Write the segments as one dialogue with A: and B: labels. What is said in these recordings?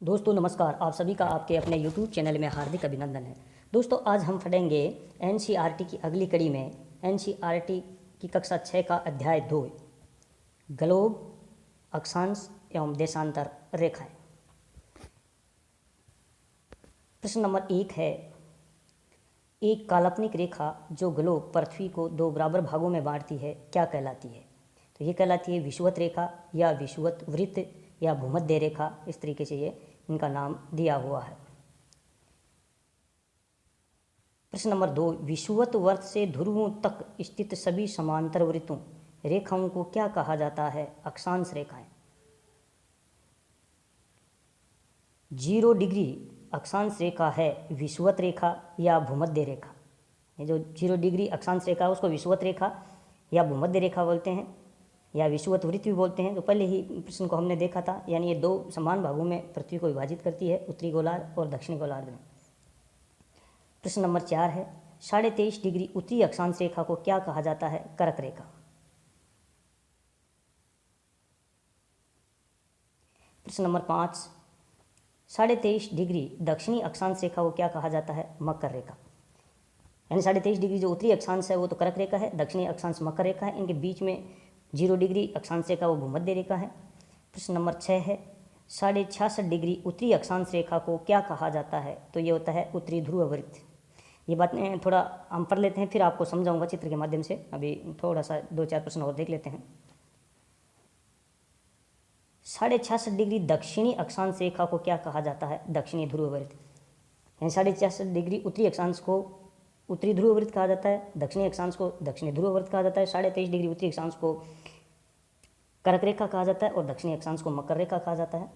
A: दोस्तों नमस्कार। आप सभी का आपके अपने YouTube चैनल में हार्दिक अभिनंदन है। दोस्तों आज हम पढ़ेंगे NCERT की अगली कड़ी में NCERT की कक्षा 6 का अध्याय 2 ग्लोब, अक्षांश एवं देशांतर रेखाएं। प्रश्न नंबर 1 है, एक काल्पनिक रेखा जो ग्लोब पृथ्वी को दो बराबर भागों में बांटती है क्या कहलाती है? तो ये कहलाती है विषुवत रेखा या विषुवत वृत्त या भूमध्य रेखा। इस तरीके से ये इनका नाम दिया हुआ है। प्रश्न नंबर 2, विषुवत वर्त से ध्रुवों तक स्थित सभी समांतर वृत्तों रेखाओं को क्या कहा जाता है? अक्षांश रेखाएं। 0 डिग्री अक्षांश रेखा है विषुवत रेखा या भूमध्य रेखा। ये जो 0 डिग्री अक्षांश रेखा है उसको विषुवत रेखा या भूमध्य रेखा बोलते हैं या विषुवत वृत्त भी बोलते हैं। तो पहले ही प्रश्न को हमने देखा था, यानी ये दो समान भागों में पृथ्वी को विभाजित करती है, उत्तरी गोलार्ध और दक्षिणी गोलार्ध में। प्रश्न नंबर 4 है, 23.5 डिग्री उत्तरी अक्षांश रेखा को क्या कहा जाता है? कर्क रेखा। प्रश्न नंबर 5, 23.5 डिग्री दक्षिणी अक्षांश रेखा को क्या कहा जाता है? मकर रेखा। यानी 23.5 डिग्री जो उत्तरी अक्षांश है वो तो कर्क रेखा है, दक्षिणी अक्षांश मकर रेखा है, इनके बीच में 0 डिग्री अक्षांश रेखा वो भूमध्य रेखा है। प्रश्न नंबर 6 है, 66.5 डिग्री उत्तरी अक्षांश रेखा को क्या कहा जाता है? तो ये होता है उत्तरी ध्रुव वृत्त। ये बातें थोड़ा हम पढ़ लेते हैं, फिर आपको समझाऊंगा चित्र के माध्यम से। अभी थोड़ा सा 2-4 प्रश्न और देख लेते हैं। 66.5 डिग्री दक्षिणी अक्षांश रेखा को क्या कहा जाता है? दक्षिणी ध्रुव वृत्त। यानी 66.5 डिग्री उत्तरी अक्षांश को उत्तरी ध्रुव वृत्त कहा जाता है, दक्षिणी अक्षांश को दक्षिणी ध्रुव वृत्त कहा जाता है, 23.5 डिग्री उत्तरी अक्षांश को कर्क रेखा कहा जाता है और दक्षिणी अक्षांश को मकर रेखा कहा जाता है।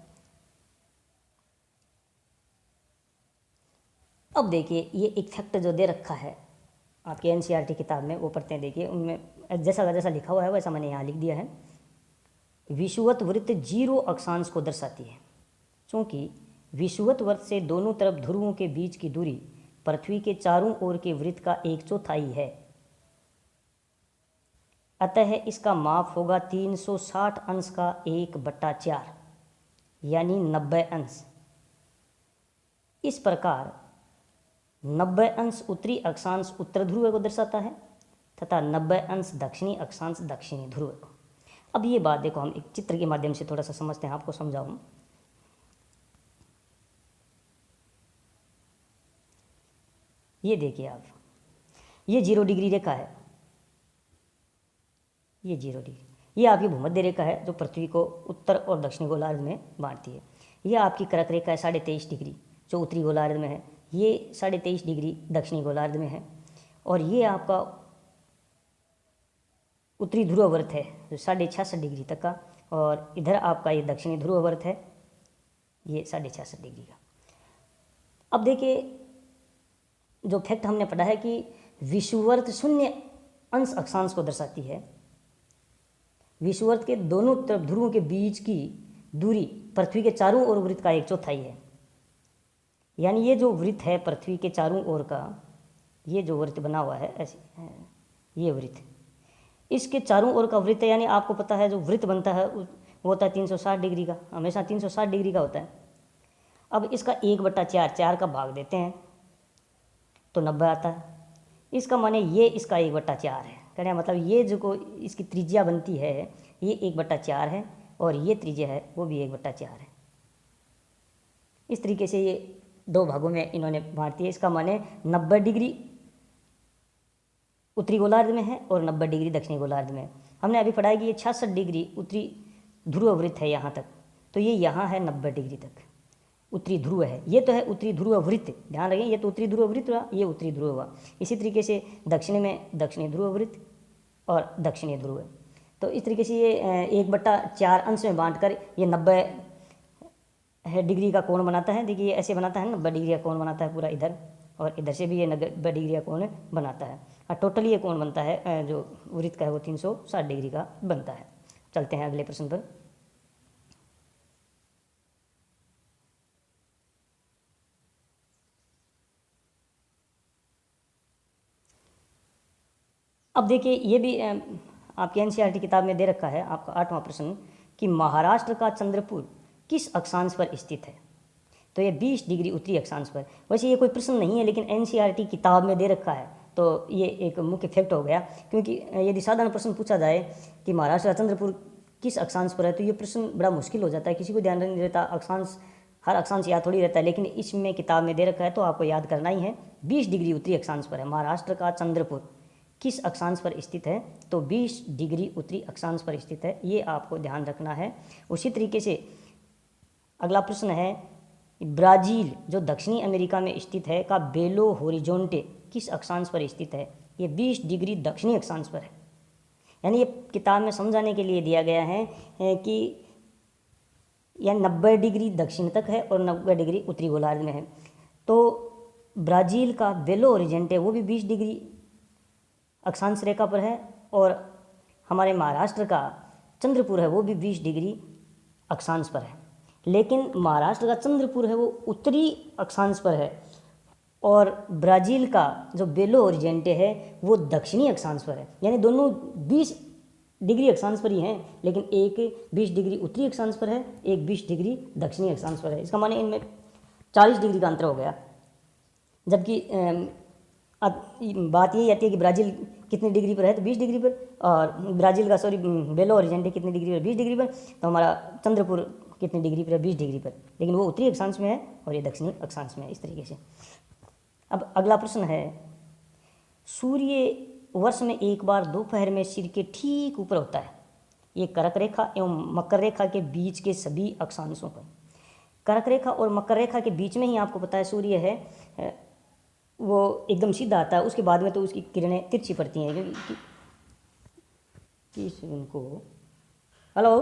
A: अब देखिए ये एक फैक्ट जो दे रखा है आपके NCERT किताब में, वो पढ़ते हैं। देखिए उनमें जैसा जैसा लिखा हुआ है वैसा मैंने यहाँ लिख दिया है। विषुवत वृत्त 0 अक्षांश को दर्शाती है, क्योंकि विषुवत वृत्त से दोनों तरफ ध्रुवों के बीच की दूरी पृथ्वी के चारों ओर के वृत्त का 1/4 है। अतः इसका माप होगा 360 अंश का 1/4 यानी 90 अंश। इस प्रकार 90 अंश उत्तरी अक्षांश उत्तर ध्रुव को दर्शाता है तथा 90 अंश दक्षिणी अक्षांश दक्षिणी ध्रुव को। अब ये बात देखो, हम एक चित्र के माध्यम से थोड़ा सा समझते हैं, आपको समझाऊं। ये देखिए आप, ये 0 डिग्री रेखा है, ये 0 डिग्री, ये आपकी भूमध्य रेखा है जो पृथ्वी को उत्तर और दक्षिणी गोलार्ध में बांटती है। यह आपकी कर्क रेखा है 23.5 डिग्री जो उत्तरी गोलार्ध में है, ये 23.5 डिग्री दक्षिणी गोलार्ध में है, और ये आपका उत्तरी ध्रुव वृत्त है जो 66.5 डिग्री तक का, और इधर आपका ये दक्षिणी ध्रुव वृत्त है, ये 66.5 डिग्री का। अब देखिए जो फैक्ट हमने पढ़ा है कि विषुवृत्त 0 अंश अक्षांश को दर्शाती है। विषुवृत्त के दोनों तरफ ध्रुवों के बीच की दूरी पृथ्वी के चारों ओर वृत्त का 1/4 है। यानी ये जो वृत्त है पृथ्वी के चारों ओर का, ये जो वृत्त बना हुआ है ऐसे, ये वृत्त, इसके चारों ओर का वृत्त है। यानी आपको पता है जो वृत्त बनता है वो होता है 360 डिग्री का, हमेशा 360 डिग्री का होता है। अब इसका 1/4 4 का भाग देते हैं तो 90 आता है। इसका माने ये इसका 1/4 है, कहने का मतलब ये जो को इसकी त्रिज्या बनती है ये 1/4 है, और ये त्रिज्या है वो भी 1/4 है। इस तरीके से ये दो भागों में इन्होंने बांट दिया। इसका माने 90 डिग्री उत्तरी गोलार्ध में है और 90 डिग्री दक्षिणी गोलार्ध में। हमने अभी पढ़ा है कि ये 66 डिग्री उत्तरी ध्रुव वृत्त है यहाँ तक, तो ये यहाँ है 90 डिग्री तक उत्तरी ध्रुव है। ये तो है उत्तरी ध्रुव वृत्त, ध्यान रखें, ये तो उत्तरी ध्रुव वृत्त हुआ, ये उत्तरी ध्रुव हुआ। इसी तरीके से दक्षिण में दक्षिणी ध्रुव वृत्त और दक्षिणी ध्रुव है। तो इस तरीके से ये 1/4 अंश में बांटकर ये 90 डिग्री का कोण बनाता है। देखिए ये ऐसे बनाता है, 90 डिग्री का कोण बनाता है पूरा इधर, और इधर से भी ये 90 डिग्री का कोण बनाता है, और टोटली ये कोण बनता है जो वृत्त का है वो 360 डिग्री का बनता है। चलते हैं अगले प्रश्न पर। अब देखिए ये भी आपके NCERT किताब में दे रखा है, आपका 8वां प्रश्न, कि महाराष्ट्र का चंद्रपुर किस अक्षांश पर स्थित है? तो ये 20 डिग्री उत्तरी अक्षांश पर। वैसे ये कोई प्रश्न नहीं है, लेकिन एनसीईआरटी किताब में दे रखा है, तो ये एक मुख्य फैक्ट हो गया। क्योंकि यदि साधारण प्रश्न पूछा जाए कि महाराष्ट्र का चंद्रपुर किस अक्षांश पर है, तो ये प्रश्न बड़ा मुश्किल हो जाता है, किसी को ध्यान नहीं रहता, अक्षांश हर अक्षांश याद थोड़ी रहता है। लेकिन इसमें किताब में दे रखा है तो आपको याद करना ही है। 20 डिग्री उत्तरी अक्षांश पर है महाराष्ट्र का चंद्रपुर, किस अक्षांश पर स्थित है, तो 20 डिग्री उत्तरी अक्षांश पर स्थित है, ये आपको ध्यान रखना है। उसी तरीके से अगला प्रश्न है, ब्राज़ील जो दक्षिणी अमेरिका में स्थित है का बेलो होरिजोंटे किस अक्षांश पर स्थित है, ये 20 डिग्री दक्षिणी अक्षांश पर है। यानी ये किताब में समझाने के लिए दिया गया है कि यह 90 डिग्री दक्षिण तक है और 90 डिग्री उत्तरी गोलार्ध में है। तो ब्राज़ील का बेलो होरिजोंटे वो भी 20 डिग्री अक्षांश रेखा पर है, और हमारे महाराष्ट्र का चंद्रपुर है वो भी 20 डिग्री अक्षांश पर है। लेकिन महाराष्ट्र का चंद्रपुर है वो उत्तरी अक्षांश पर है, और ब्राज़ील का जो बेलो होरिजोंटे है वो दक्षिणी अक्षांश पर है। यानी दोनों 20 डिग्री अक्षांश पर ही हैं, लेकिन एक 20 डिग्री उत्तरी अक्षांश पर है, एक 20 डिग्री दक्षिणी अक्षांश पर है। इसका माने इनमें 40 डिग्री का अंतर हो गया। जबकि बात यही आती है कि ब्राज़ील कितनी डिग्री पर है, तो 20 डिग्री पर, और ब्राज़ील का बेलो होरिजोंटे कितनी डिग्री पर, 20 डिग्री पर, तो हमारा चंद्रपुर कितनी डिग्री पर है, 20 डिग्री पर। लेकिन वो उत्तरी अक्षांश में है और ये दक्षिणी अक्षांश में है, इस तरीके से। अब अगला प्रश्न है, सूर्य वर्ष में एक बार दोपहर में सिर के ठीक ऊपर होता है, ये कर्क रेखा एवं मकर रेखा के बीच के सभी अक्षांशों पर। कर्क रेखा और मकर रेखा के बीच में ही आपको पता है सूर्य है, वो एकदम सीधा आता है, उसके बाद में तो उसकी किरणें तिरछी पड़ती हैं, क्योंकि उनको हेलो।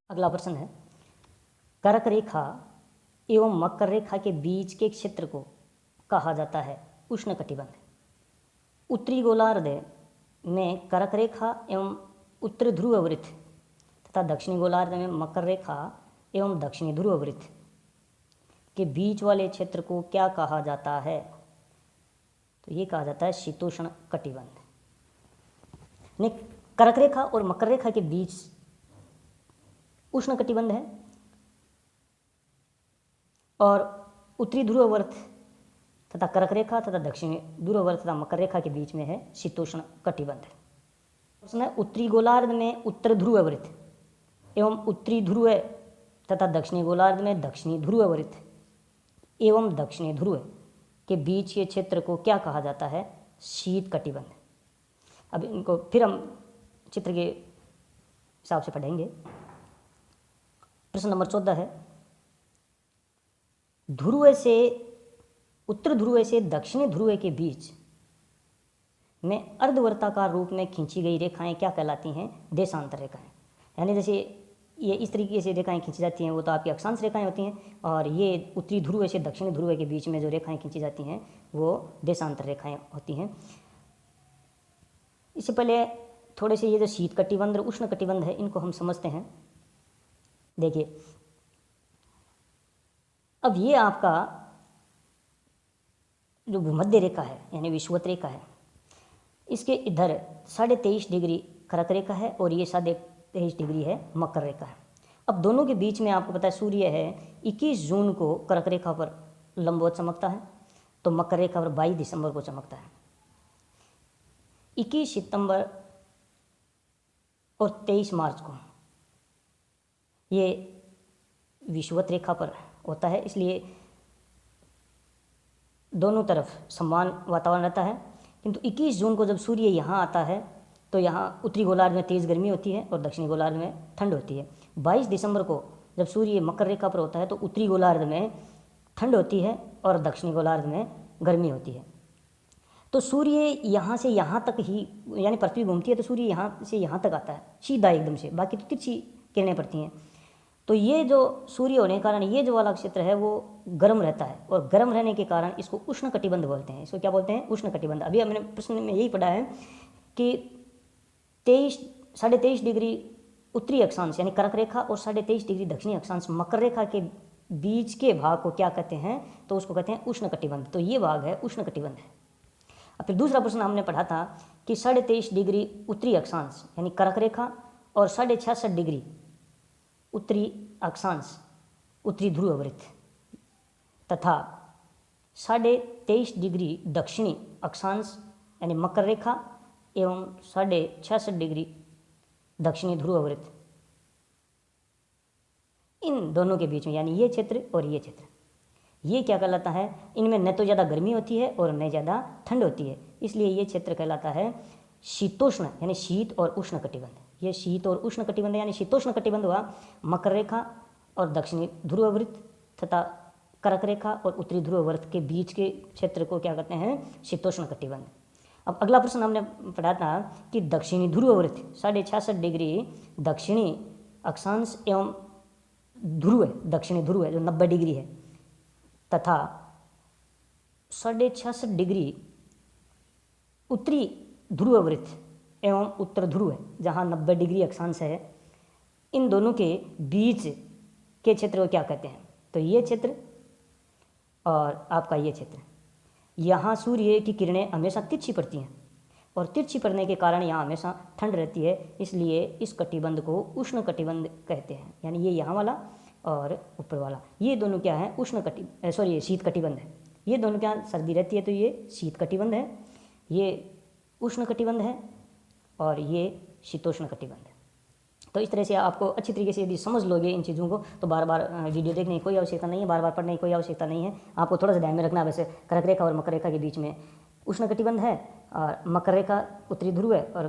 A: अगला प्रश्न है, कर्क रेखा एवं मकर रेखा के बीच के क्षेत्र को कहा जाता है उष्णकटिबंध। उत्तरी गोलार्ध में कर्क रेखा एवं उत्तर ध्रुव वृत्त तथा दक्षिणी गोलार्ध में मकर रेखा एवं दक्षिणी ध्रुव वृत्त के बीच वाले क्षेत्र को क्या कहा जाता है, तो ये कहा जाता है शीतोष्ण कटिबंध। ने कर्क रेखा और मकर रेखा के बीच उष्ण कटिबंध है, और उत्तरी ध्रुव वर्त तथा कर्क रेखा तथा दक्षिणी ध्रुव वर्त तथा मकर रेखा के बीच में है शीतोष्ण कटिबंध। प्रश्न है, उत्तरी गोलार्ध में उत्तर ध्रुव वृत्त एवं उत्तरी ध्रुव तथा दक्षिणी गोलार्ध में दक्षिणी ध्रुव वृत्त एवं दक्षिणी ध्रुव के बीच के क्षेत्र को क्या कहा जाता है, शीत कटिबंध। अब इनको फिर हम चित्र के हिसाब से पढ़ेंगे। प्रश्न नंबर 14 है, ध्रुव से उत्तर ध्रुव से दक्षिणी ध्रुव के बीच में अर्धवर्ताकार रूप में खींची गई रेखाएं क्या कहलाती हैं, देशांतर रेखाएं। यानी जैसे ये इस तरीके से रेखाएं खींची जाती हैं वो तो आपकी अक्षांश रेखाएं होती हैं, और ये उत्तरी ध्रुव से दक्षिणी ध्रुव के बीच में जो रेखाएं खींची जाती हैं वो देशांतर रेखाएं होती हैं। इससे पहले थोड़े से ये जो शीत कटिबंध और उष्ण कटिबंध है इनको हम समझते हैं। देखिए, अब ये आपका जो भूमध्य रेखा है यानी विषुवत रेखा है, इसके इधर 23.5 डिग्री कर्क रेखा है और ये 23.5 डिग्री है मकर रेखा है। अब दोनों के बीच में आपको पता है सूर्य है 21 जून को कर्क रेखा पर लंबवत चमकता है, तो मकर रेखा पर 22 दिसंबर को चमकता है। 21 सितंबर और 23 मार्च को ये विषुवत रेखा पर होता है, इसलिए दोनों तरफ समान वातावरण रहता है। किंतु 21 जून को जब सूर्य यहाँ आता है तो यहाँ उत्तरी गोलार्ध में तेज़ गर्मी होती है और दक्षिणी गोलार्ध में ठंड होती है। 22 दिसंबर को जब सूर्य मकर रेखा पर होता है तो उत्तरी गोलार्ध में ठंड होती है और दक्षिणी गोलार्ध में गर्मी होती है। तो सूर्य यहाँ से यहाँ तक ही, यानी पृथ्वी घूमती है तो सूर्य यहाँ से यहाँ तक आता है सीधा एकदम से, बाकी तो तिरछी किरणें पड़ती हैं। तो ये जो सूर्य होने के कारण ये जो वाला क्षेत्र है वो गर्म रहता है, और गर्म रहने के कारण इसको उष्ण कटिबंध बोलते हैं। इसको क्या बोलते हैं, उष्ण कटिबंध। अभी हमने प्रश्न में यही पढ़ा है कि 23.5 डिग्री उत्तरी अक्षांश यानी कर्क रेखा और 23.5 डिग्री दक्षिणी अक्षांश मकर रेखा के बीच के भाग को क्या कहते हैं, तो उसको कहते हैं उष्ण कटिबंध। तो ये भाग है उष्ण कटिबंध है। अब फिर दूसरा प्रश्न हमने पढ़ा था कि 23.5 डिग्री उत्तरी अक्षांश यानी कर्क रेखा और 66.5 डिग्री उत्तरी अक्षांश उत्तरी ध्रुव वृत्त तथा 23.5 डिग्री दक्षिणी अक्षांश यानी मकर रेखा एवं 66.5 डिग्री दक्षिणी ध्रुव वृत्त, इन दोनों के बीच में यानी ये क्षेत्र और ये क्षेत्र, ये क्या कहलाता है, इनमें न तो ज़्यादा गर्मी होती है और न ज़्यादा ठंड होती है, इसलिए ये क्षेत्र कहलाता है शीतोष्ण यानी शीत और उष्ण कटिबंध। ये शीत और उष्ण कटिबंध यानी शीतोष्ण कटिबंध हुआ मकर रेखा और दक्षिणी ध्रुव वृत्त तथा कर्क रेखा और उत्तरी ध्रुव वृत्त के बीच के क्षेत्र को क्या कहते हैं, शीतोष्ण कटिबंध। अब अगला प्रश्न हमने पढ़ा था कि दक्षिणी ध्रुव वृत्त 66.5 डिग्री दक्षिणी अक्षांश एवं ध्रुव है, दक्षिणी ध्रुव है जो 90 डिग्री है, तथा 66.5 डिग्री उत्तरी ध्रुव वृत्त एवं उत्तर ध्रुव है जहाँ 90 डिग्री अक्षांश है, इन दोनों के बीच के क्षेत्र को क्या कहते हैं, तो ये क्षेत्र और आपका ये क्षेत्र, यहाँ सूर्य की किरणें हमेशा तिरछी पड़ती हैं और तिरछी पड़ने के कारण यहाँ हमेशा ठंड रहती है, इसलिए इस कटिबंध को उष्ण कटिबंध कहते हैं। यानी ये यहाँ वाला और ऊपर वाला, ये दोनों क्या है, शीत कटिबंध है। ये दोनों क्या सर्दी रहती है तो ये शीत कटिबंध है, ये उष्ण कटिबंध है और ये शीतोष्ण कटिबंध है। तो इस तरह से आपको अच्छी तरीके से यदि समझ लोगे इन चीज़ों को तो बार बार वीडियो देखने की कोई आवश्यकता नहीं है, बार बार पढ़ने की कोई आवश्यकता नहीं है। आपको थोड़ा सा ध्यान में रखना है, वैसे कर्क रेखा और मकर रेखा के बीच में उष्ण कटिबंध है और मकर रेखा उत्तरी ध्रुव है और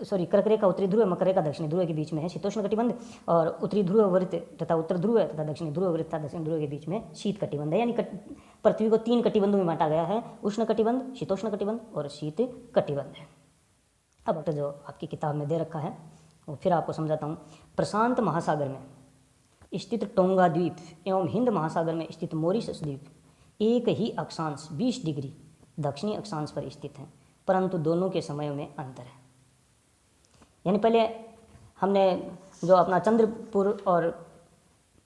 A: कर्क रेखा उत्तरी ध्रुव, मकर रेखा दक्षिणी ध्रुव के बीच में है शीतोष्ण कटिबंध और उत्तरी ध्रुव वृत्त तथा उत्तर ध्रुव तथा दक्षिणी ध्रुव वृत्त तथा दक्षिणी ध्रुव के बीच में शीत कटिबंध है। यानी पृथ्वी को 3 कटिबंधों में बांटा गया है, उष्ण कटिबंध, शीतोष्ण कटिबंध और शीत कटिबंध है। अब जो आपकी किताब में दे रखा है वो फिर आपको समझाता हूँ। प्रशांत महासागर में स्थित टोंगा द्वीप एवं हिंद महासागर में स्थित मॉरिशस द्वीप एक ही अक्षांश 20 डिग्री दक्षिणी अक्षांश पर स्थित है, परंतु दोनों के समयों में अंतर है। यानी पहले हमने जो अपना चंद्रपुर और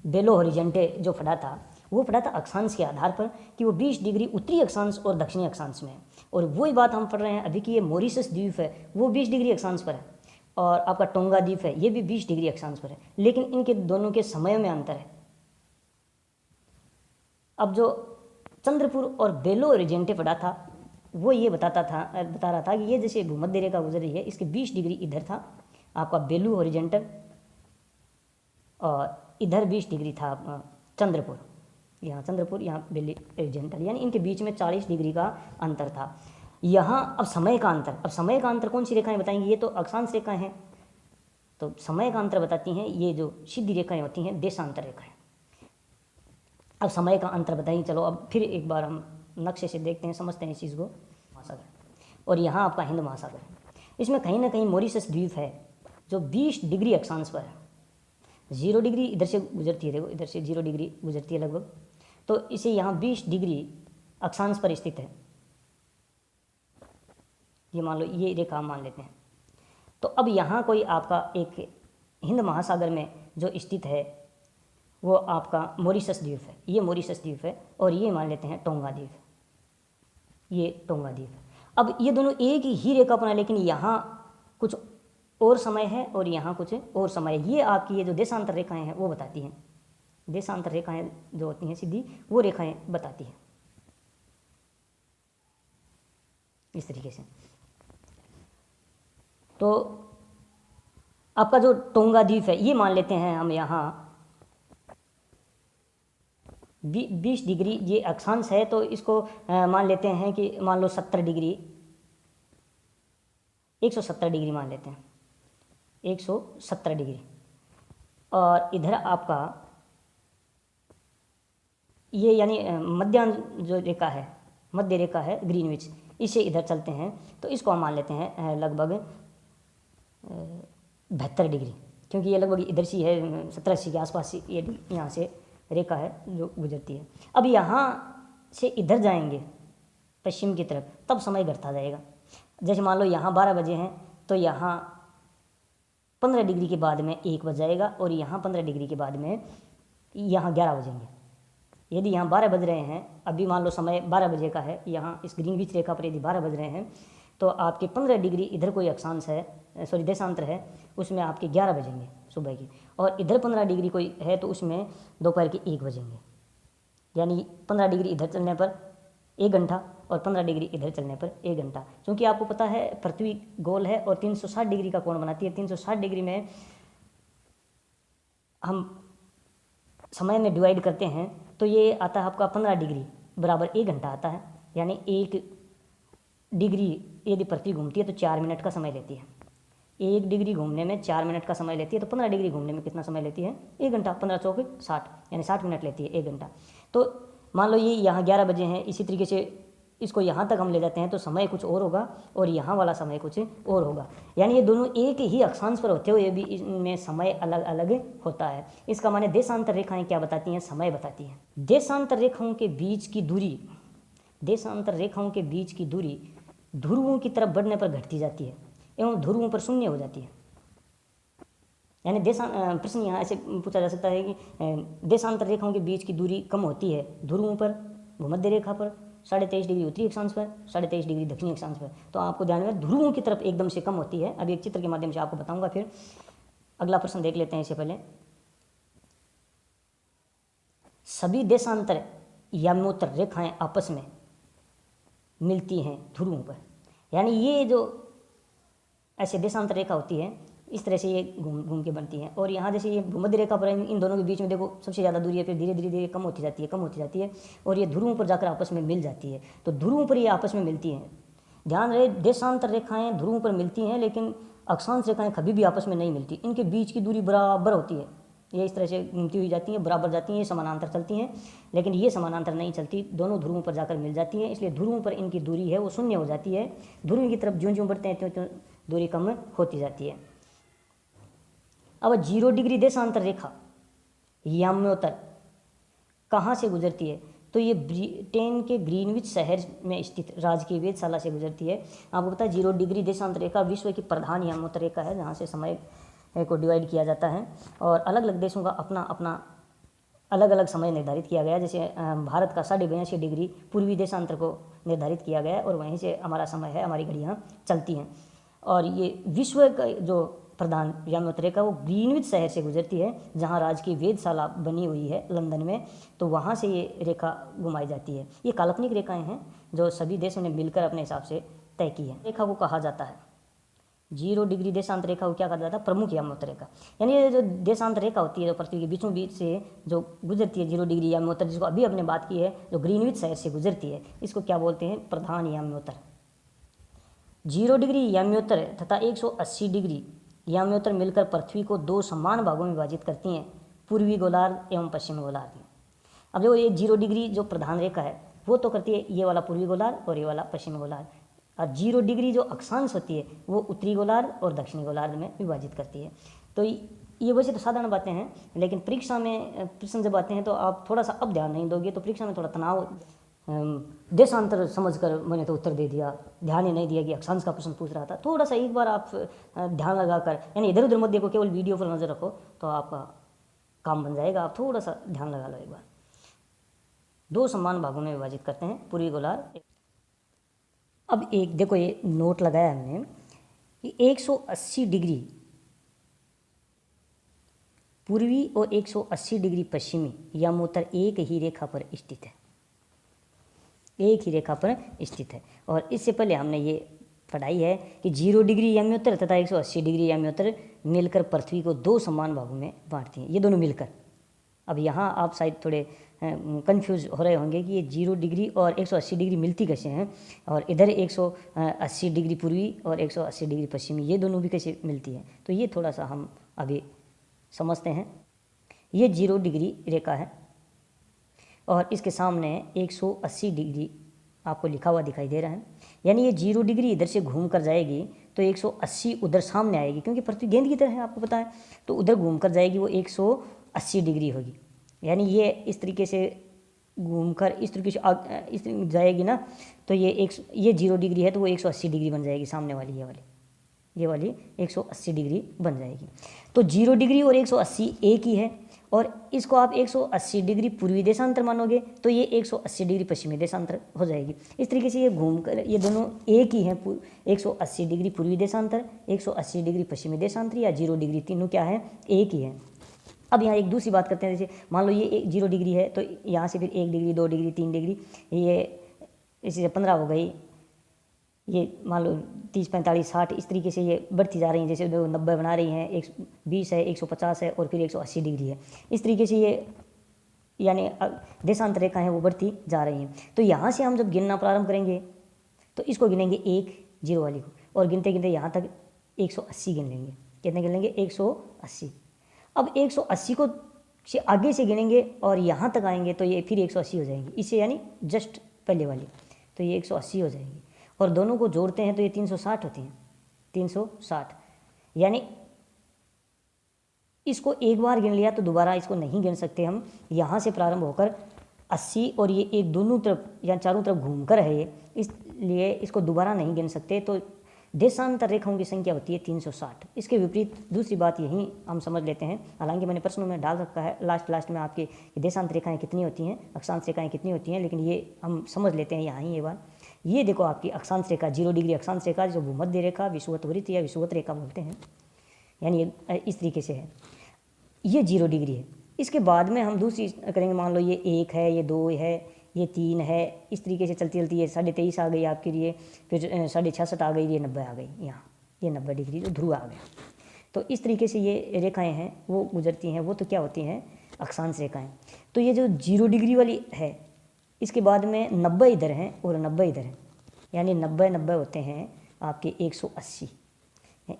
A: बेलो होरिजेंटे जो पढ़ा था वो पढ़ा था अक्षांश के आधार पर कि वो 20 डिग्री उत्तरी अक्षांश और दक्षिणी अक्षांश में है, और वही बात हम पढ़ रहे हैं अभी कि ये मॉरिशस द्वीप है वो 20 डिग्री अक्षांश पर है और आपका टोंगा द्वीप है ये भी 20 डिग्री अक्षांश पर है, लेकिन इनके दोनों के समय में अंतर है। अब जो चंद्रपुर और बेलो होरिजेंटे पढ़ा था वो ये बता रहा था कि ये जैसे भूमध्य रेखा गुजर रही है, इसके 20 डिग्री इधर था आपका बेलू होरिजेंटल और इधर 20 डिग्री था चंद्रपुर, यहाँ चंद्रपुर यहाँ बेली होरिजेंटल, यानी इनके बीच में 40 डिग्री का अंतर था। यहाँ अब समय का अंतर कौन सी रेखाएं बताएंगी, ये तो अक्षांश रेखाएं हैं, तो समय का अंतर बताती हैं ये जो सीधी रेखाएं होती हैं देशांतर रेखाएं। अब समय का अंतर बताइए, चलो अब फिर एक बार हम नक्शे से देखते हैं, समझते हैं इस चीज़ को। महासागर और यहाँ आपका हिंद महासागर, इसमें कहीं ना कहीं मॉरिशस द्वीप है जो 20 डिग्री अक्षांश पर है, 0 डिग्री इधर से गुजरती है, देखो इधर से 0 डिग्री गुजरती है लगभग, तो इसे यहाँ 20 डिग्री अक्षांश पर स्थित है। ये मान लो ये रेखा हम मान लेते हैं। तो अब यहाँ कोई आपका एक हिंद महासागर में जो स्थित है वो आपका मॉरिशस द्वीप है, ये मॉरिशस द्वीप है, और ये मान लेते हैं टोंगा द्वीप, ये टोंगा द्वीप है। अब ये दोनों एक ही रेखा पर है, लेकिन यहाँ कुछ और समय है और यहाँ कुछ और समय है। ये आपकी ये जो देशांतर रेखाएं हैं वो बताती हैं, देशांतर रेखाएं जो होती हैं सीधी वो रेखाएं बताती हैं इस तरीके से। तो आपका जो टोंगा द्वीप है ये मान लेते हैं हम यहाँ 20 डिग्री ये अक्षांश है, तो इसको मान लेते हैं कि मान लो 70 डिग्री 170 डिग्री मान लेते हैं, 170 डिग्री। और इधर आपका ये यानी मध्याह्न जो रेखा है, मध्य रेखा है ग्रीनविच, इसे इधर चलते हैं तो इसको हम मान लेते हैं लगभग 72 डिग्री, क्योंकि ये लगभग इधर से है 70-80 के आसपास ये यहाँ से रेखा है जो गुजरती है। अब यहाँ से इधर जाएंगे पश्चिम की तरफ तब समय घटता जाएगा। जैसे मान लो यहाँ 12 बजे हैं तो यहाँ 15 डिग्री के बाद में 1 बज जाएगा और यहाँ 15 डिग्री के बाद में यहाँ 11 बजेंगे। यदि यहाँ 12 बज रहे हैं, अभी मान लो समय 12 बजे का है, यहाँ इस ग्रीनविच रेखा पर यदि 12 बज रहे हैं तो आपके 15 डिग्री इधर कोई अक्षांश है, सॉरी देशांतर है, उसमें आपके 11 बजेंगे सुबह के, और इधर 15 डिग्री कोई है तो उसमें दोपहर के 1 बजेंगे। यानी 15 डिग्री इधर चलने पर 1 घंटा और 15 डिग्री इधर चलने पर 1 घंटा। क्योंकि आपको पता है पृथ्वी गोल है और 360 डिग्री का कोण बनाती है। 360 डिग्री में हम समय में डिवाइड करते हैं तो ये आता है आपका 15 डिग्री बराबर 1 घंटा आता है। यानी 1 डिग्री यदि पृथ्वी घूमती है तो 4 मिनट का समय लेती है। 1 डिग्री घूमने में 4 मिनट का समय लेती है, तो 15 डिग्री घूमने में कितना समय लेती है? 1 घंटा। 15 चौक 60, यानी 60 मिनट लेती है 1 घंटा। तो मान लो ये यहाँ 11 बजे हैं, इसी तरीके से इसको यहाँ तक हम ले जाते हैं तो समय कुछ और होगा और यहाँ वाला समय कुछ और होगा। यानी ये दोनों एक ही अक्षांश पर होते हुए भी इनमें समय अलग अलग होता है। इसका माने देशांतर रेखाएं क्या बताती हैं? समय बताती हैं। देशांतर रेखाओं के बीच की दूरी, देशांतर रेखाओं के बीच की दूरी ध्रुवों की तरफ बढ़ने पर घटती जाती है एवं ध्रुवों पर शून्य हो जाती है। यानी प्रश्न यहाँ ऐसे पूछा जा सकता है कि देशांतर रेखाओं के बीच की दूरी कम होती है ध्रुवों पर, भूमध्य रेखा पर 23.5 डिग्री उत्तरी अक्षांश पर, 23.5 डिग्री दक्षिणी अक्षांश पर। तो आपको ध्यान में ध्रुवों की तरफ एकदम से कम होती है। अभी एक चित्र के माध्यम से आपको बताऊंगा। फिर अगला प्रश्न देख लेते हैं। इससे पहले सभी देशांतर याम्योत्तर रेखाएं आपस में मिलती हैं ध्रुवों पर। यानी ये जो ऐसे देशांतर रेखा होती है इस तरह से ये घूम घूम के बनती है, और यहाँ जैसे ये भूमध्य रेखा पर इन दोनों के बीच में देखो सबसे ज़्यादा दूरी है, फिर धीरे धीरे धीरे कम होती जाती है, कम होती जाती है, और ये ध्रुवों पर जाकर आपस में मिल जाती है। तो ध्रुवों पर ये आपस में मिलती हैं। ध्यान रहे, देशांतर रेखाएं ध्रुवों पर मिलती हैं लेकिन अक्षांश रेखाएं कभी भी आपस में नहीं मिलती। इनके बीच की दूरी बराबर होती है। ये इस तरह से घूमती हुई जाती हैं, बराबर जाती हैं, ये समानांतर चलती हैं, लेकिन ये समानांतर नहीं चलती, दोनों ध्रुवों पर जाकर मिल जाती हैं। इसलिए ध्रुवों पर इनकी दूरी है वो शून्य हो जाती है। ध्रुव की तरफ ज्यों ज्यों बढ़ते हैं त्यों त्यों दूरी कम होती जाती है। अब 0 डिग्री देशांतर रेखा याम्योत्तर कहाँ से गुजरती है? तो ये ब्रिटेन के ग्रीनविच शहर में स्थित राजकीय वेधशाला से गुजरती है। आपको पता है 0 डिग्री देशांतर रेखा विश्व की प्रधान याम्योत्तर रेखा है, जहाँ से समय को डिवाइड किया जाता है, और अलग अलग देशों का अपना अपना अलग अलग समय निर्धारित किया गया। जैसे भारत का 82.5 डिग्री पूर्वी देशांतर को निर्धारित किया गया है, और वहीं से हमारा समय है, हमारी घड़ियाँ चलती हैं। और ये विश्व का जो प्रधान याम्योत्तर रेखा वो ग्रीनविच शहर से गुजरती है, जहाँ राजकीय वेधशाला बनी हुई है लंदन में, तो वहाँ से ये रेखा घुमाई जाती है। ये काल्पनिक रेखाएं हैं जो सभी देशों ने मिलकर अपने हिसाब से तय की है। रेखा को कहा जाता है 0 डिग्री देशांतर रेखा को क्या कहा जाता है? प्रमुख याम्योत्तर रेखा। यानी ये जो देशांतर रेखा होती है जो पृथ्वी के बीचों बीच से जो गुजरती है 0 डिग्री याम्योत्तर, जिसको अभी अपने बात की है, जो ग्रीनविच शहर से गुजरती है, इसको क्या बोलते हैं? प्रधान याम्योत्तर। 0 डिग्री याम्योत्तर तथा 180 डिग्री याम्योत्तर मिलकर पृथ्वी को 2 समान भागों में विभाजित करती हैं, पूर्वी गोलार्ध एवं पश्चिमी गोलार्ध। अब जो ये 0 डिग्री जो प्रधान रेखा है वो तो करती है ये वाला पूर्वी गोलार्ध और ये वाला पश्चिमी गोलार्ध, और 0 डिग्री जो अक्षांश होती है वो उत्तरी गोलार्ध और दक्षिणी गोलार्ध में विभाजित करती है। तो ये वैसे तो साधारण बातें हैं, लेकिन परीक्षा में प्रश्न जब आते हैं तो आप थोड़ा सा अब ध्यान नहीं दोगे तो परीक्षा में थोड़ा तनाव। देशांतर समझकर मैंने तो उत्तर दे दिया, ध्यान ही नहीं दिया कि अक्षांश का प्रश्न पूछ रहा था। थोड़ा सा एक बार आप ध्यान लगाकर, यानी इधर उधर मत देखो, केवल वीडियो पर नज़र रखो तो आपका काम बन जाएगा। आप थोड़ा सा ध्यान लगा लो एक बार। 2 समान भागों में विभाजित करते हैं, पूर्वी गोलार्ध। अब एक देखो ये नोट लगाया हमने कि 180 डिग्री पूर्वी और 180 डिग्री पश्चिमी याम्योत्तर एक ही रेखा पर स्थित है, एक ही रेखा पर स्थित है। और इससे पहले हमने ये पढ़ाई है कि 0 डिग्री याम्योत्तर तथा 180 डिग्री याम्योत्तर मिलकर पृथ्वी को 2 समान भागों में बांटती हैं, ये दोनों मिलकर। अब यहाँ आप शायद थोड़े कंफ्यूज हो रहे होंगे कि ये 0 डिग्री और 180 डिग्री मिलती कैसे हैं, और इधर 180 डिग्री पूर्वी और 180 डिग्री पश्चिमी ये दोनों भी कैसे मिलती है। तो ये थोड़ा सा हम अभी समझते हैं। ये 0 डिग्री रेखा है और इसके सामने 180 डिग्री आपको लिखा हुआ दिखाई दे रहा है। यानी ये 0 डिग्री इधर से घूम कर जाएगी तो 180 उधर सामने आएगी, क्योंकि पृथ्वी गेंद की तरह है आपको पता है, तो उधर घूम कर जाएगी वो 180 डिग्री होगी। यानी ये इस तरीके से घूमकर इस तरीके से इस जाएगी ना, तो ये 0 डिग्री है तो वो 180 डिग्री बन जाएगी, सामने वाली ये वाली 180 डिग्री बन जाएगी। तो 0 डिग्री और 180 एक ही है, और इसको आप 180 डिग्री पूर्वी देशांतर मानोगे तो ये 180 डिग्री पश्चिमी देशांतर हो जाएगी। इस तरीके से ये घूमकर ये दोनों एक ही हैं, 180 डिग्री पूर्वी देशांतर, 180 डिग्री पश्चिमी देशांतर या 0 डिग्री, तीनों क्या है, एक ही है। अब यहाँ एक दूसरी बात करते हैं, जैसे मान लो ये 0 डिग्री है तो यहाँ से फिर 1 डिग्री, 2 डिग्री, 3 डिग्री, ये इसी से 15 हो गई, ये मान लो 30, 45, 60 इस तरीके से ये बढ़ती जा रही हैं। जैसे 90 बना रही हैं, 120 है, 150 है और फिर 180 डिग्री है। इस तरीके से ये यानी देशांतर रेखा है वो बढ़ती जा रही हैं। तो यहाँ से हम जब गिनना प्रारंभ करेंगे तो इसको गिनेंगे 1 0 वाली को, और गिनते गिनते यहाँ तक 180 गिन लेंगे। कितने गिन लेंगे, 180। अब 180 को से आगे से गिनेंगे और यहाँ तक आएंगे तो ये फिर 180 हो जाएंगी, इससे यानी जस्ट पहले वाली, तो ये 180 हो जाएंगी। और दोनों को जोड़ते हैं तो ये 360 होती हैं, 360। यानी इसको एक बार गिन लिया तो दोबारा इसको नहीं गिन सकते हम। यहाँ से प्रारंभ होकर 80 और ये एक दोनों तरफ या चारों तरफ घूमकर है ये, इसलिए इसको दोबारा नहीं गिन सकते। तो देशांतर रेखाओं की संख्या होती है 360। इसके विपरीत दूसरी बात यही हम समझ लेते हैं, हालांकि मैंने प्रश्नों में डाल रखा है लास्ट में आपके देशांतर रेखाएं कितनी होती हैं, अक्षांश रेखाएं कितनी होती हैं, लेकिन ये हम समझ लेते हैं यहाँ ही ये बात। ये देखो आपकी अक्षांश रेखा 0 डिग्री अक्षांश रेखा, जो भूमध्य रेखा, विषुवत वृत्त या विषुवत रेखा बोलते हैं, यानी इस तरीके से है, ये 0 डिग्री है। इसके बाद में हम दूसरी करेंगे, मान लो ये 1 है, ये 2 है, ये 3 है, इस तरीके से चलती चलती ये 23.5 आ गई आपके लिए, फिर 66.5 आ गई, ये 90 आ गई, यहाँ ये 90 डिग्री जो ध्रुव आ गया। तो इस तरीके से ये रेखाएं हैं वो गुजरती हैं, वो तो क्या होती हैं, अक्षांश रेखाएं। तो ये जो 0 डिग्री वाली है, इसके बाद में 90 इधर हैं और 90 इधर हैं, यानी 90 होते हैं आपके 180।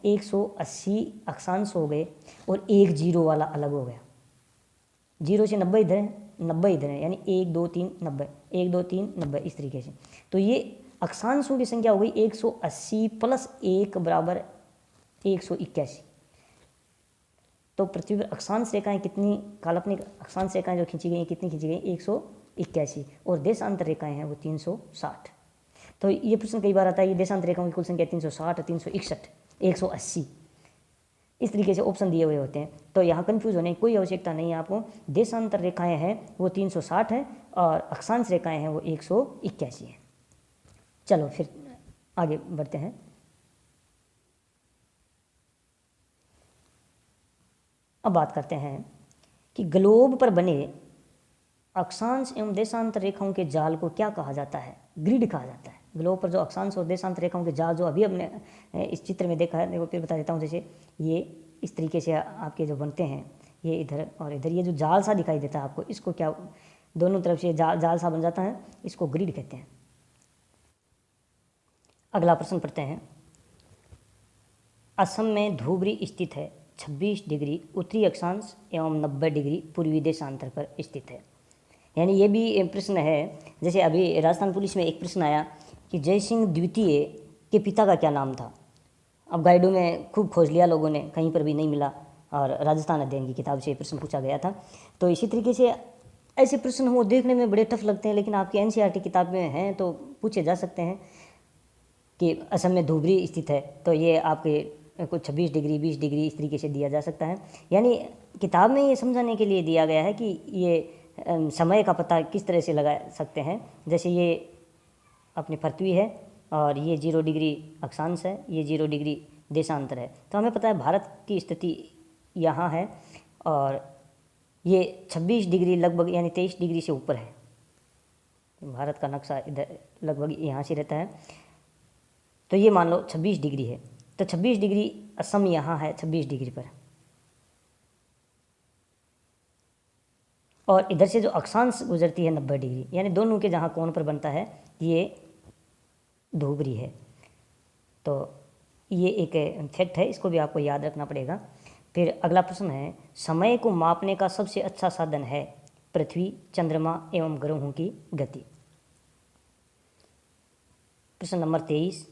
A: 180 अक्षांश हो गए और एक 0 वाला अलग हो गया। 0 से 90 इधर है, 90 इधर है, यानी 1 2 3 90, 1 2 3 90 इस तरीके से। तो ये अक्षांशों की संख्या हो गई 180 प्लस 1 बराबर 181। तो पृथ्वी पर अक्षांश रेखाएं कितनी, काल्पनिक अक्षांश रेखाएं जो खींची गई कितनी खींची गई, 181, और देशांतर रेखाएं हैं वो 360। तो ये प्रश्न कई बार आता है, ये देशांतर रेखाओं की कुल संख्या 360, 361, 180, इस तरीके से ऑप्शन दिए हुए होते हैं। तो यहाँ कंफ्यूज होने की कोई आवश्यकता नहीं है आपको। देशांतर रेखाएं हैं वो 360 हैं और अक्षांश रेखाएं हैं वो 181 हैं। चलो फिर आगे बढ़ते हैं। अब बात करते हैं कि ग्लोब पर बने अक्षांश एवं देशांतर रेखाओं के जाल को क्या कहा जाता है, ग्रिड कहा जाता है। ग्लोब पर जो अक्षांश और देशांतर रेखाओं के जाल जो अभी हमने इस चित्र में देखा है, देखो फिर बता देता हूँ। जैसे ये इस तरीके से आपके जो बनते हैं, ये इधर और इधर, ये जो जाल सा दिखाई देता है आपको, इसको क्या, दोनों तरफ से जाल सा बन जाता है, इसको ग्रिड कहते हैं। अगला प्रश्न पढ़ते हैं। असम में धुबरी स्थित है, 26 डिग्री उत्तरी अक्षांश एवं 90 डिग्री पूर्वी देशांतर पर स्थित है। यानी ये भी प्रश्न है, जैसे अभी राजस्थान पुलिस में एक प्रश्न आया कि जयसिंह द्वितीय के पिता का क्या नाम था। अब गाइडों में खूब खोज लिया लोगों ने, कहीं पर भी नहीं मिला, और राजस्थान अध्ययन की किताब से प्रश्न पूछा गया था। तो इसी तरीके से ऐसे प्रश्न वो देखने में बड़े टफ लगते हैं, लेकिन आपकी एनसीईआरटी किताब में हैं तो पूछे जा सकते हैं कि असम में धुबरी स्थित है, तो ये आपके कुछ 26 डिग्री 20 डिग्री इस तरीके से दिया जा सकता है। यानी किताब में ये समझाने के लिए दिया गया है कि ये समय का पता किस तरह से लगा सकते हैं। जैसे ये अपनी पृथ्वी है और ये 0 डिग्री अक्षांश है, ये 0 डिग्री देशांतर है। तो हमें पता है भारत की स्थिति यहाँ है और ये 26 डिग्री लगभग यानी 23 डिग्री से ऊपर है। भारत का नक्शा इधर लगभग यहाँ से रहता है, तो ये मान लो 26 डिग्री है। तो 26 डिग्री असम यहाँ है 26 डिग्री पर, और इधर से जो अक्षांश गुजरती है 90 डिग्री, यानी दोनों के जहाँ कोण पर बनता है ये धुबरी है। तो ये एक फैक्ट है, इसको भी आपको याद रखना पड़ेगा। फिर अगला प्रश्न है, समय को मापने का सबसे अच्छा साधन है पृथ्वी, चंद्रमा एवं ग्रहों की गति। प्रश्न नंबर 23,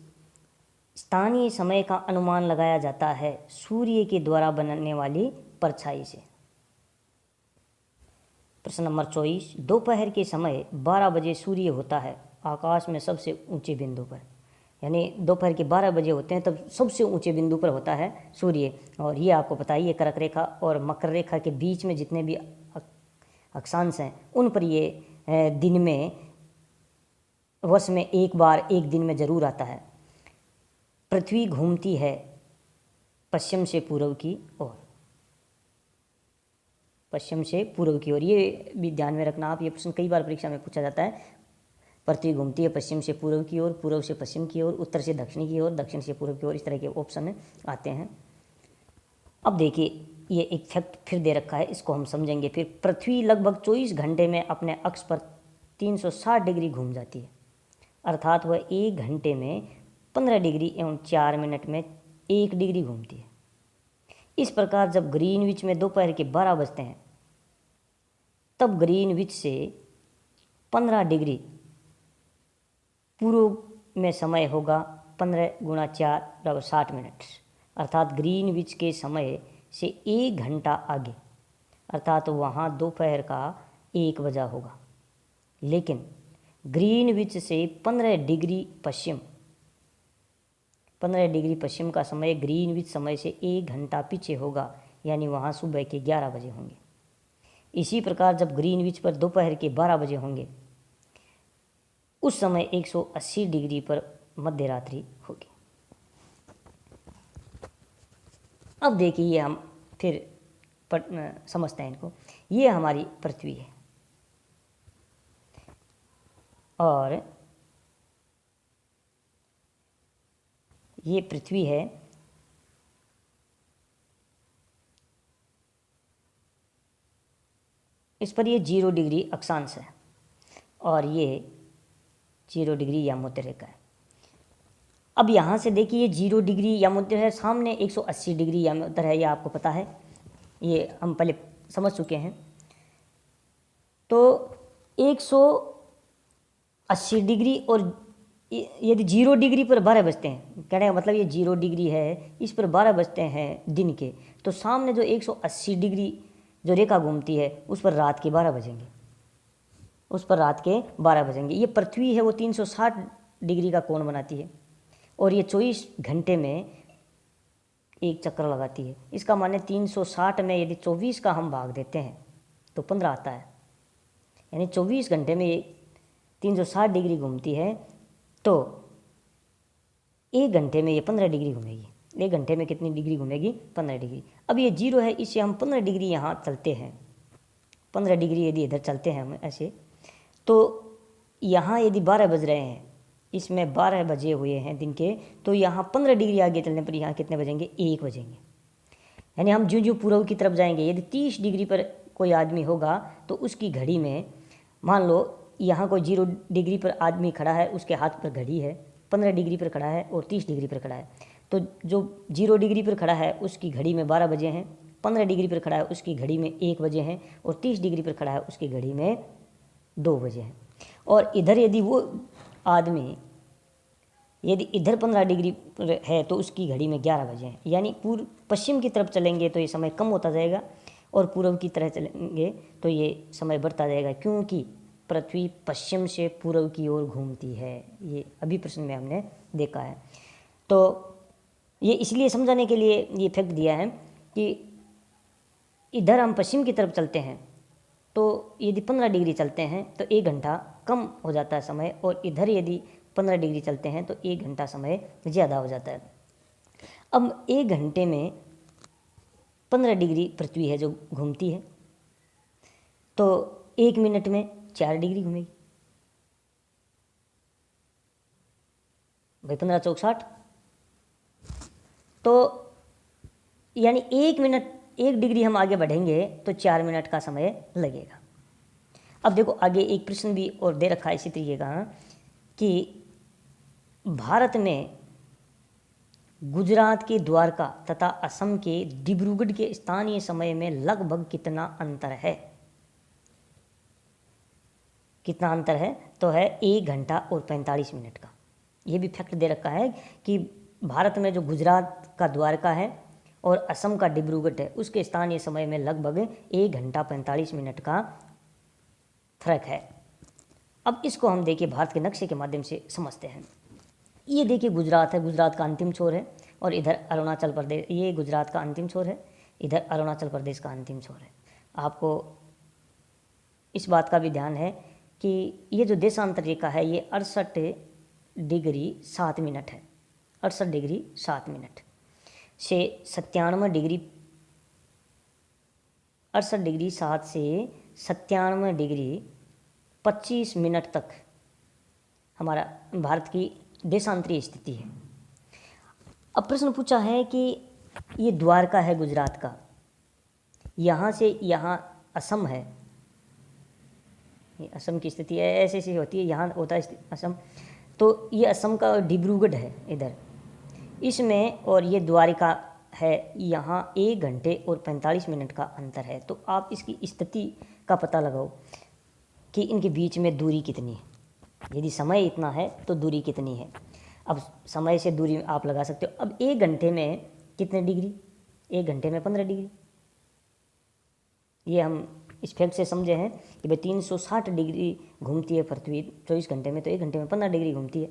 A: स्थानीय समय का अनुमान लगाया जाता है सूर्य के द्वारा बनने वाली परछाई से। प्रश्न नंबर 24, दोपहर के समय 12 बजे सूर्य होता है आकाश में सबसे ऊंचे बिंदु पर। यानी दोपहर के 12 बजे होते हैं, तब सबसे ऊंचे बिंदु पर होता है सूर्य। और ये आपको पता ही है, कर्क रेखा और मकर रेखा के बीच में जितने भी अक्षांश हैं उन पर ये दिन में, वर्ष में एक बार एक दिन में जरूर आता है। पृथ्वी घूमती है पश्चिम से पूर्व की ओर, पश्चिम से पूर्व की ओर। ये भी ध्यान में रखना आप, ये प्रश्न कई बार परीक्षा में पूछा जाता है। पृथ्वी घूमती है पश्चिम से पूर्व की ओर, पूर्व से पश्चिम की ओर, उत्तर से दक्षिण की ओर, दक्षिण से पूर्व की ओर, इस तरह के ऑप्शन आते हैं। अब देखिए ये एक फैक्ट फिर दे रखा है, इसको हम समझेंगे फिर। पृथ्वी लगभग 24 घंटे में अपने अक्ष पर 360 डिग्री घूम जाती है, अर्थात वह 1 घंटे में 15 डिग्री एवं 4 मिनट में 1 डिग्री घूमती है। इस प्रकार जब ग्रीनविच में दोपहर के 12 बजते हैं, तब ग्रीनविच से 15 डिग्री पूर्व में समय होगा 15 गुणा 4 बराबर 60 मिनट, अर्थात ग्रीनविच के समय से 1 घंटा आगे, अर्थात वहाँ दोपहर का 1 बजा होगा। लेकिन ग्रीनविच से 15 डिग्री पश्चिम, 15 डिग्री पश्चिम का समय ग्रीनविच समय से 1 घंटा पीछे होगा, यानी वहाँ सुबह के 11 बजे होंगे। इसी प्रकार जब ग्रीनविच पर दोपहर के 12 बजे होंगे, उस समय 180 डिग्री पर मध्य रात्रि होगी। अब देखिए हम फिर समझते हैं इनको। ये हमारी पृथ्वी है और ये पृथ्वी है, इस पर ये 0 डिग्री अक्षांश है और ये 0 डिग्री यामोत्तर रेखा है। अब यहाँ से देखिए 0 डिग्री यामोत्तर है, सामने 180 डिग्री यामोत्तर है, ये आपको पता है, ये हम पहले समझ चुके हैं। तो 180 डिग्री और यदि 0 डिग्री पर 12 बजते हैं, कहने का मतलब ये 0 डिग्री है, इस पर 12 बजते हैं दिन के, तो सामने जो 180 डिग्री जो रेखा घूमती है उस पर रात के 12 बजेंगे, उस पर रात के 12 बजेंगे। ये पृथ्वी है वो 360 डिग्री का कोण बनाती है और ये 24 घंटे में एक चक्कर लगाती है। इसका माने 360 में यदि 24 का हम भाग देते हैं तो 15 आता है, यानी 24 घंटे में ये 360 डिग्री घूमती है, तो 1 घंटे में ये 15 डिग्री घूमेगी। 1 घंटे में कितनी डिग्री घूमेगी? 15 डिग्री। अब ये 0 है, इससे हम 15 डिग्री यहाँ चलते हैं, 15 डिग्री यदि इधर चलते हैं हम ऐसे, तो यहाँ यदि 12 बज रहे हैं, इसमें 12 बजे हुए हैं दिन के, तो यहाँ 15 डिग्री आगे चलने पर यहाँ कितने बजेंगे? 1 बजेंगे। यानी हम ज्यों ज्यों पूर्व की तरफ जाएंगे, यदि 30 डिग्री पर कोई आदमी होगा तो उसकी घड़ी में, मान लो यहाँ कोई 0 डिग्री पर आदमी खड़ा है, उसके हाथ पर घड़ी है, 15 डिग्री पर खड़ा है और 30 डिग्री पर खड़ा है, तो जो 0 डिग्री पर खड़ा है उसकी घड़ी में 12 बजे हैं, 15 डिग्री पर खड़ा है उसकी घड़ी में 1 बजे हैं और 30 डिग्री पर खड़ा है उसकी घड़ी में 2 बजे हैं। और इधर यदि वो आदमी यदि इधर 15 डिग्री पर है तो उसकी घड़ी में 11 बजे हैं। यानी पूर्व पश्चिम की तरफ चलेंगे तो ये समय कम होता जाएगा और पूर्व की तरफ चलेंगे तो ये समय बढ़ता जाएगा, क्योंकि पृथ्वी पश्चिम से पूर्व की ओर घूमती है। ये अभी प्रश्न में हमने देखा है। तो ये इसलिए समझाने के लिए ये फैक्ट दिया है कि इधर हम पश्चिम की तरफ चलते हैं तो यदि 15 डिग्री चलते हैं तो 1 घंटा कम हो जाता है समय, और इधर यदि 15 डिग्री चलते हैं तो 1 घंटा समय ज़्यादा हो जाता है। अब 1 घंटे में 15 डिग्री पृथ्वी है जो घूमती है, तो 1 मिनट में 4 डिग्री घूमेगी। भाई 15 चौक 60, तो यानी 1 मिनट 1 डिग्री हम आगे बढ़ेंगे तो 4 मिनट का समय लगेगा। अब देखो आगे एक प्रश्न भी और दे रखा है इसी तरीके का कि भारत में गुजरात के द्वारका तथा असम के डिब्रूगढ़ के स्थानीय समय में लगभग कितना अंतर है? कितना अंतर है? तो है 1 घंटा और 45 मिनट का। ये भी फैक्ट दे रखा है कि भारत में जो गुजरात का द्वारका है और असम का डिब्रूगढ़ है उसके स्थानीय समय में लगभग 1 घंटा 45 मिनट का फर्क है। अब इसको हम देखिए भारत के नक्शे के माध्यम से समझते हैं। ये देखिए गुजरात है, गुजरात का अंतिम छोर है, और इधर अरुणाचल प्रदेश, ये गुजरात का अंतिम छोर है, इधर अरुणाचल प्रदेश का अंतिम छोर है। आपको इस बात का भी ध्यान है कि ये जो देशांतर रेखा है ये 68 डिग्री 7 मिनट है, 68 डिग्री 7 मिनट से 97 डिग्री, 68 डिग्री 7 से 97 डिग्री 25 मिनट तक हमारा भारत की देशांतरीय स्थिति है। अब प्रश्न पूछा है कि ये द्वारका है गुजरात का, यहाँ से यहाँ असम है, ये असम की स्थिति है, ऐसे ऐसी होती है, यहाँ होता है असम, तो ये असम का डिब्रूगढ़ है इधर इसमें, और ये द्वारिका है, यहाँ 1 घंटे और 45 मिनट का अंतर है। तो आप इसकी स्थिति का पता लगाओ कि इनके बीच में दूरी कितनी है। यदि समय इतना है तो दूरी कितनी है। अब समय से दूरी आप लगा सकते हो। अब 1 घंटे में कितने डिग्री, 1 घंटे में 15 डिग्री, ये हम इस फैक्ट से समझे हैं कि भाई 360 डिग्री घूमती है पृथ्वी 24 घंटे में, तो 1 घंटे में 15 डिग्री घूमती है,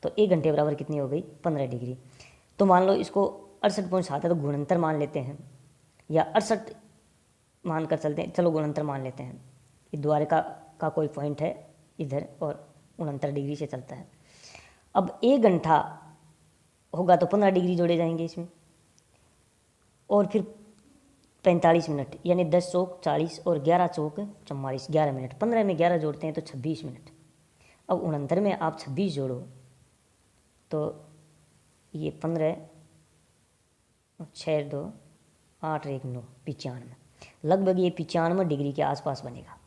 A: तो 1 घंटे बराबर कितनी हो गई, 15 डिग्री। तो मान लो इसको 68.7 है तो गुणनतर मान लेते हैं, या 68 मान कर चलते हैं, चलो गुणनतर मान लेते हैं। ये द्वारका का कोई पॉइंट है इधर और 69 डिग्री से चलता है। अब 1 घंटा होगा तो 15 डिग्री जोड़े जाएंगे इसमें, और फिर 45 मिनट, यानी 10 चौक 40 और 11 चौक 44, 11 मिनट। 15 में 11 जोड़ते हैं तो 26 मिनट। अब 69 में आप 26 जोड़ो तो ये 15 6 2 8 1 9 95, लगभग ये 95 डिग्री के आसपास बनेगा,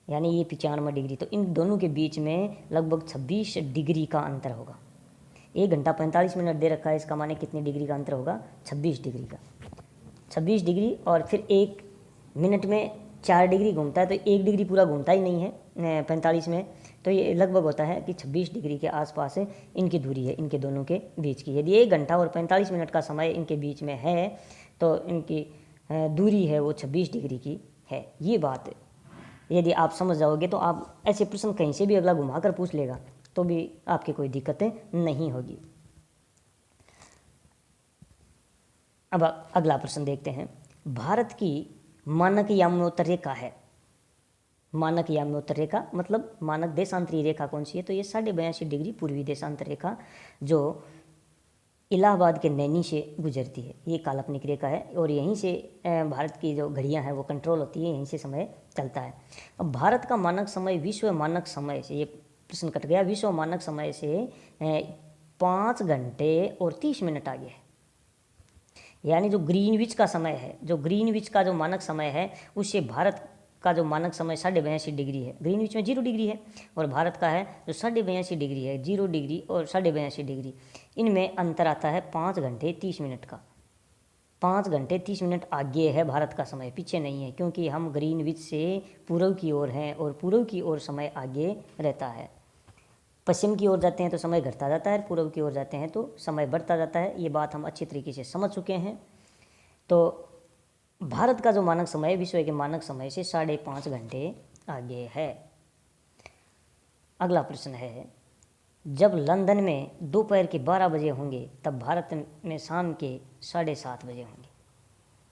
A: यानी ये 95 डिग्री। तो इन दोनों के बीच में लगभग 26 डिग्री का अंतर होगा। 1 घंटा 45 मिनट दे रखा है, इसका माने कितनी डिग्री का अंतर होगा, 26 डिग्री का। 26 डिग्री, और फिर 1 मिनट में 4 डिग्री घूमता है, तो 1 डिग्री पूरा घूमता ही नहीं है 45 में, तो ये लगभग होता है कि 26 डिग्री के आसपास इनकी दूरी है, इनके दोनों के बीच की। यदि 1 घंटा और 45 मिनट का समय इनके बीच में है तो इनकी दूरी है वो 26 डिग्री की है। ये बात यदि आप समझ जाओगे तो आप ऐसे प्रश्न कहीं से भी अगला घुमा कर पूछ लेगा तो भी आपकी कोई दिक्कतें नहीं होगी। अब अगला प्रश्न देखते हैं। भारत की मानक याम्योत्तर रेखा है, मानक याम्योत्तर रेखा मतलब मानक देशांतरीय रेखा कौन सी है, तो ये 82.5 डिग्री पूर्वी देशांतर रेखा जो इलाहाबाद के नैनी से गुजरती है, ये काल्पनिक रेखा है, और यहीं से भारत की जो घड़ियां हैं वो कंट्रोल होती है, यहीं से समय चलता है। अब भारत का मानक समय विश्व मानक समय से, ये प्रश्न कट गया, विश्व मानक समय से 5 घंटे और 30 मिनट आगे है, यानी जो ग्रीनविच का समय है, जो ग्रीनविच का जो मानक समय है उससे भारत का जो मानक समय 82.5 डिग्री है, ग्रीनविच में 0 डिग्री है, और भारत का है जो 82.5 डिग्री है, 0 डिग्री और 82.5 डिग्री, इनमें अंतर आता है 5 घंटे 30 मिनट का। 5 घंटे 30 मिनट आगे है भारत का समय, पीछे नहीं है, क्योंकि हम ग्रीनविच से पूर्व की ओर हैं और पूर्व की ओर समय आगे रहता है। पश्चिम की ओर जाते हैं तो समय घटता जाता है, पूर्व की ओर जाते हैं तो समय बढ़ता जाता है। ये बात हम अच्छी तरीके से समझ चुके हैं। तो भारत का जो मानक समय विश्व के मानक समय से 5.5 घंटे आगे है। अगला प्रश्न है, जब लंदन में दोपहर के 12 बजे होंगे तब भारत में शाम के 7:30 बजे होंगे,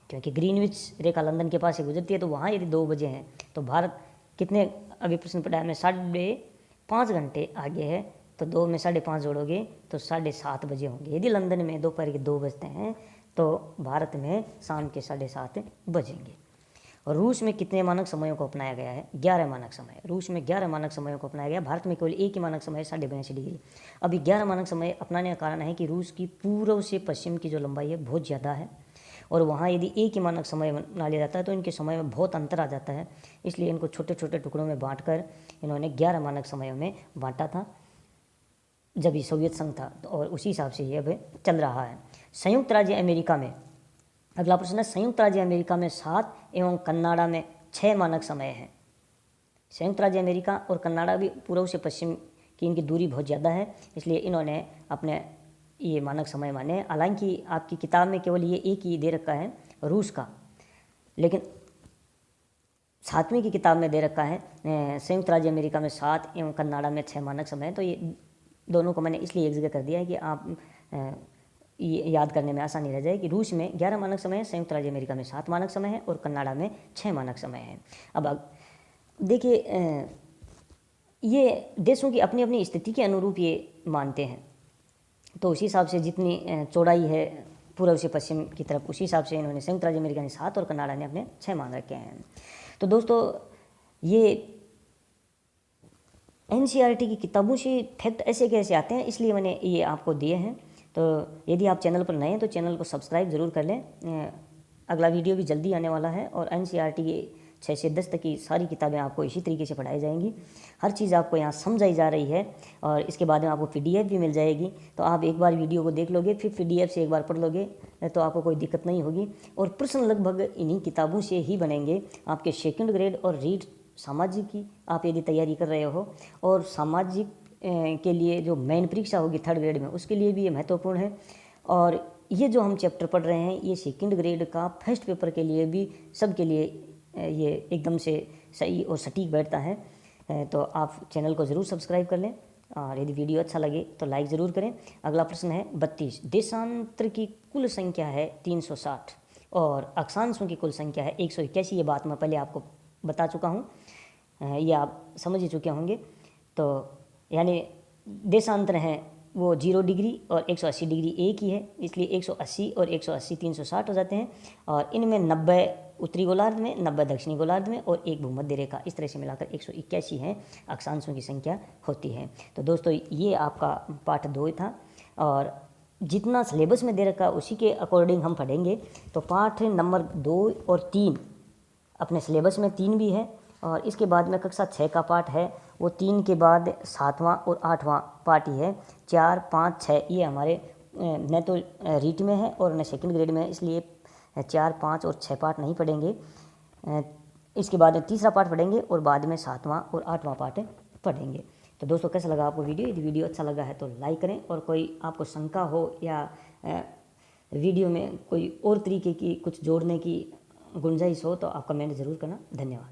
A: क्योंकि ग्रीनविच रेखा लंदन के पास से गुजरती है, तो वहाँ यदि 2 बजे हैं तो भारत कितने, अभी प्रश्न पढ़ा है, 5.5 घंटे आगे है, तो 2 में 5.5 जोड़ोगे तो 7:30 बजे होंगे। यदि लंदन में दोपहर के 2 बजते हैं तो भारत में शाम के 7:30 बजेंगे। और रूस में कितने मानक समयों को अपनाया गया है, 11 मानक समय। रूस में 11 मानक समयों को अपनाया गया, भारत में केवल एक ही मानक समय है 82.5 डिग्री। अभी 11 मानक समय अपनाने का कारण है कि रूस की पूर्व से पश्चिम की जो लंबाई है बहुत ज़्यादा है, और वहाँ यदि एक ही मानक समय बना लिया जाता है तो इनके समय में बहुत अंतर आ जाता है, इसलिए इनको छोटे छोटे टुकड़ों में बांटकर इन्होंने 11 मानक समयों में बांटा था जब ये सोवियत संघ था, और उसी हिसाब से ये अब चल रहा है। संयुक्त राज्य अमेरिका में, अगला प्रश्न है, संयुक्त राज्य अमेरिका में 7 एवं कनाडा में 6 मानक समय हैं। संयुक्त राज्य अमेरिका और कनाडा भी पूर्व से पश्चिम की इनकी दूरी बहुत ज़्यादा है, इसलिए इन्होंने अपने ये मानक समय माने। हालांकि आपकी किताब में केवल ये एक ही दे रखा है रूस का, लेकिन 7वीं की किताब में दे रखा है संयुक्त राज्य अमेरिका में 7 एवं कनाडा में 6 मानक समय है, तो ये दोनों को मैंने इसलिए एक जगह कर दिया है कि आप ये याद करने में आसानी रह जाए कि रूस में 11 मानक समय है, संयुक्त राज्य अमेरिका में 7 मानक समय है और कनाडा में 6 मानक समय है। अब देखिए ये देशों की अपनी अपनी स्थिति के अनुरूप ये मानते हैं, तो उसी हिसाब से जितनी चौड़ाई है पूर्व से पश्चिम की तरफ, उसी हिसाब से इन्होंने संयुक्त राज्य अमेरिका ने 7 और कनाडा ने अपने 6 मान रखे हैं। तो दोस्तों ये एनसीईआरटी की किताबों से फैक्ट ऐसे कैसे आते हैं, इसलिए मैंने ये आपको दिए हैं। तो यदि आप चैनल पर नए हैं तो चैनल को सब्सक्राइब ज़रूर कर लें। अगला वीडियो भी जल्दी आने वाला है और एनसीईआरटी की 6 से 10 तक की सारी किताबें आपको इसी तरीके से पढ़ाई जाएंगी। हर चीज़ आपको यहाँ समझाई जा रही है और इसके बाद में आपको PDF भी मिल जाएगी। तो आप एक बार वीडियो को देख लोगे, फिर PDF से एक बार पढ़ लोगे तो आपको कोई दिक्कत नहीं होगी। और प्रश्न लगभग इन्हीं किताबों से ही बनेंगे। आपके सेकंड ग्रेड और रीड सामाजिक की आप यदि तैयारी कर रहे हो और सामाजिक के लिए जो मेन परीक्षा होगी 3rd ग्रेड में, उसके लिए भी ये महत्वपूर्ण है। और ये जो हम चैप्टर पढ़ रहे हैं ये सेकंड ग्रेड का फर्स्ट पेपर के लिए भी, सबके लिए ये एकदम से सही और सटीक बैठता है। तो आप चैनल को ज़रूर सब्सक्राइब कर लें और यदि वीडियो अच्छा लगे तो लाइक ज़रूर करें। अगला प्रश्न है 32। देशांतर की कुल संख्या है 360 और अक्षांशों की कुल संख्या है 181। ये बात मैं पहले आपको बता चुका हूँ, ये आप समझ ही चुके होंगे। तो यानी देशांतर हैं वो 0 डिग्री और 180 डिग्री एक ही है, इसलिए 180 और 180 360 हो जाते हैं। और इनमें 90 उत्तरी गोलार्ध में, 90 दक्षिणी गोलार्ध में और एक भूमध्य रेखा, इस तरह से मिलाकर 181 हैं अक्षांशों की संख्या होती है। तो दोस्तों ये आपका पाठ 2 था और जितना सिलेबस में दे रखा उसी के अकॉर्डिंग हम पढ़ेंगे। तो पाठ नंबर 2 और 3 अपने सिलेबस में 3 भी है और इसके बाद में कक्षा 6 का पाठ है, वो 3 के बाद 7वां और 8वां पार्ट ही है। 4, 5, 6 ये हमारे न तो रीट में है और न सेकंड ग्रेड में है, इसलिए 4, 5 और 6 पार्ट नहीं पढ़ेंगे। इसके बाद में तीसरा पार्ट पढ़ेंगे और बाद में 7वां और 8वां पार्ट पढ़ेंगे। तो दोस्तों कैसा लगा आपको वीडियो? यदि वीडियो अच्छा लगा है तो लाइक करें और कोई आपको शंका हो या वीडियो में कोई और तरीके की कुछ जोड़ने की गुंजाइश हो तो आप कमेंट ज़रूर करना। धन्यवाद।